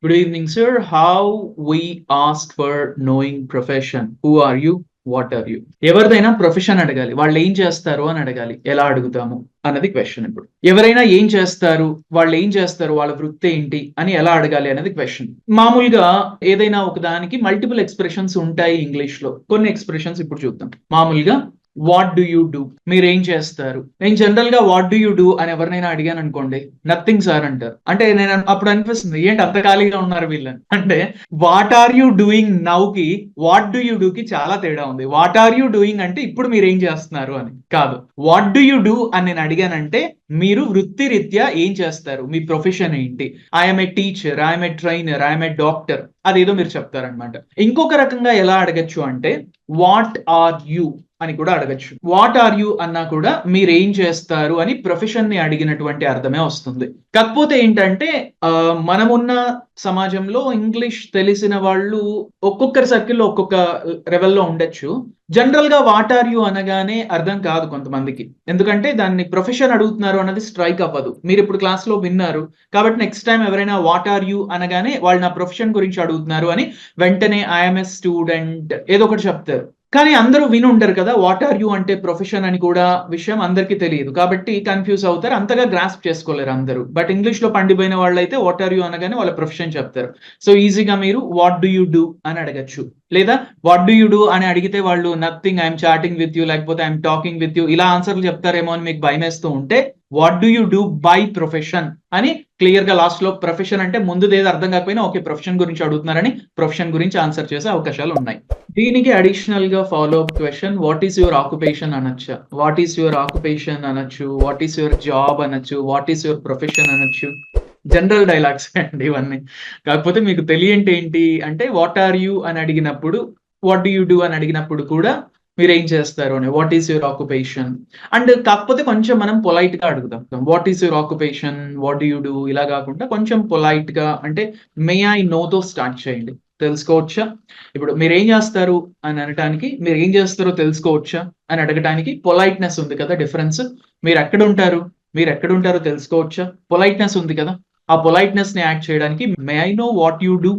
Good evening, sir. How we ask for knowing profession. Who are you? What are you? ఎవరిదైనా profession అడగాలి, వాళ్ళు ఏం చేస్తారు అని అడగాలి. ఎలా అడుగుతాము అన్నది క్వశ్చన్. ఇప్పుడు ఎవరైనా ఏం చేస్తారు, వాళ్ళు ఏం చేస్తారు, వాళ్ళ వృత్తి ఏంటి అని ఎలా అడగాలి అనేది క్వశ్చన్. మామూలుగా ఏదైనా ఒక దానికి మల్టిపుల్ ఎక్స్ప్రెషన్స్ ఉంటాయి ఇంగ్లీష్ లో. కొన్ని ఎక్స్ప్రెషన్స్ ఇప్పుడు చూద్దాం. మామూలుగా వాట్ డూ యూ డూ, మీరేం చేస్తారు. నేను జనరల్ గా వాట్ డూ యూ డూ అని ఎవరినైనా అడిగాను అనుకోండి, నథింగ్ సార్ అంటారు. అంటే నేను అప్పుడు అనిపిస్తుంది, ఏంటి అంత ఖాళీగా ఉన్నారు వీళ్ళని. అంటే what are you doing now కి వాట్ డూ యూ డూ కి చాలా తేడా ఉంది. వాట్ ఆర్ యూ డూయింగ్ అంటే ఇప్పుడు మీరు ఏం చేస్తున్నారు అని కాదు. వాట్ డూ యూ డూ అని నేను అడిగానంటే మీరు వృత్తి రీత్యా ఏం చేస్తారు, మీ ప్రొఫెషన్ ఏంటి. I'm a teacher, I'm a trainer, I'm a doctor, అదేదో మీరు చెప్తారనమాట. ఇంకొక రకంగా ఎలా అడగచ్చు అంటే వాట్ ఆర్ యూ అని కూడా అడగచ్చు. వాట్ ఆర్ యూ అన్నా కూడా మీరేం చేస్తారు అని ప్రొఫెషన్ ని అడిగినటువంటి అర్థమే వస్తుంది. కాకపోతే ఏంటంటే మనమున్న సమాజంలో ఇంగ్లీష్ తెలిసిన వాళ్ళు ఒక్కొక్కరి సర్కిల్లో ఒక్కొక్క లెవెల్లో ఉండొచ్చు. జనరల్ గా వాట్ ఆర్ యూ అనగానే అర్థం కాదు కొంతమందికి, ఎందుకంటే దాన్ని ప్రొఫెషన్ అడుగుతున్నారు అన్నది స్ట్రైక్ అవ్వదు. మీరు ఇప్పుడు క్లాస్ లో విన్నారు కాబట్టి నెక్స్ట్ టైం ఎవరైనా వాట్ ఆర్ యూ అనగానే వాళ్ళు నా ప్రొఫెషన్ గురించి అడుగుతున్నారు అని వెంటనే ఐఎమ్ ఏ స్టూడెంట్ ఏదో ఒకటి చెప్తారు. కానీ అందరూ విని ఉంటారు కదా వాట్ ఆర్ యూ అంటే ప్రొఫెషన్ అని కూడా విషయం అందరికీ తెలియదు, కాబట్టి కన్ఫ్యూజ్ అవుతారు, అంతగా గ్రాస్ప్ చేసుకోలేరు అందరూ. బట్ ఇంగ్లీష్ లో పండిపోయిన వాళ్ళు అయితే వాట్ ఆర్ యూ అనగానే వాళ్ళ ప్రొఫెషన్ చెప్తారు. సో ఈజీగా మీరు వాట్ డూ యూ డూ అని అడగచ్చు. లేదా వాట్ డూ యూ డూ అని అడిగితే వాళ్ళు nothing, I'm chatting with you, లేకపోతే ఐఎమ్ టాకింగ్ విత్ యూ, ఇలా ఆన్సర్లు చెప్తారేమో అని మీకు భయం వేస్తూ ఉంటే what do you do by profession అని క్లియర్ గా లాస్ట్ లో ప్రొఫెషన్ అంటే ముందుది ఏది అర్థం కాకపోయినా ఓకే ప్రొఫెషన్ గురించి అడుగుతున్నారని ప్రొఫెషన్ గురించి ఆన్సర్ చేసే అవకాశాలు ఉన్నాయి. దీనికి అడిషనల్ గా follow up question, what is your occupation అనొచ్చా. వాట్ ఈస్ యువర్ ఆక్యుపేషన్ అనొచ్చు, వాట్ ఈస్ యువర్ జాబ్ అనొచ్చు, వాట్ ఈస్ యువర్ ప్రొఫెషన్ అనొచ్చు. జనరల్ డైలాగ్స్ అండి ఇవన్నీ. కాకపోతే మీకు తెలియంటి ఏంటి అంటే వాట్ ఆర్ యూ అని అడిగినప్పుడు, వాట్ డూ యూ డూ అని అడిగినప్పుడు కూడా మీరు ఏం చేస్తారు అని, what is your occupation. And కాకపోతే కొంచెం మనం పొలైట్ గా అడుగుతాం, what is your occupation, what do you do, ఇలా కాకుండా కొంచెం పొలైట్ గా అంటే మే ఐ నో తో స్టార్ట్ చేయండి. తెలుసుకోవచ్చా, ఇప్పుడు మీరు ఏం చేస్తారు అని అనటానికి మీరు ఏం చేస్తారో తెలుసుకోవచ్చా అని అడగటానికి పొలైట్నెస్ ఉంది కదా డిఫరెన్స్. మీరు ఎక్కడ ఉంటారు, మీరు ఎక్కడ ఉంటారో తెలుసుకోవచ్చా, పొలైట్నెస్ ఉంది కదా. ఆ పొలైట్నెస్ ని యాడ్ చేయడానికి may I know what you do,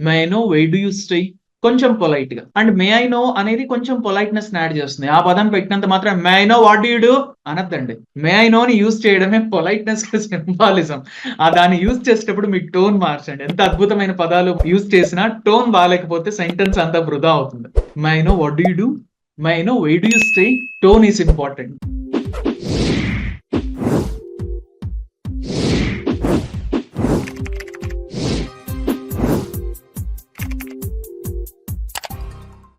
may I know where do you stay, కొంచెం పొలైట్ గా. అండ్ మే ఐ నో అనేది కొంచెం పొలైట్నెస్ యాడ్ చేస్తుంది. ఆ పదం పెట్టినంత మాత్రం may I know what you do అనద్దండి. మే ఐ నో ని యూజ్ చేయడమే పొలైట్నెస్ సింబాలిజం. ఆ దాన్ని యూజ్ చేసేటప్పుడు మీ టోన్ మార్చండి. ఎంత అద్భుతమైన పదాలు యూజ్ చేసినా టోన్ బాగాలేకపోతే సెంటెన్స్ అంతా వృధా అవుతుంది. May I know what do you do, may I know where do you stay, tone is important.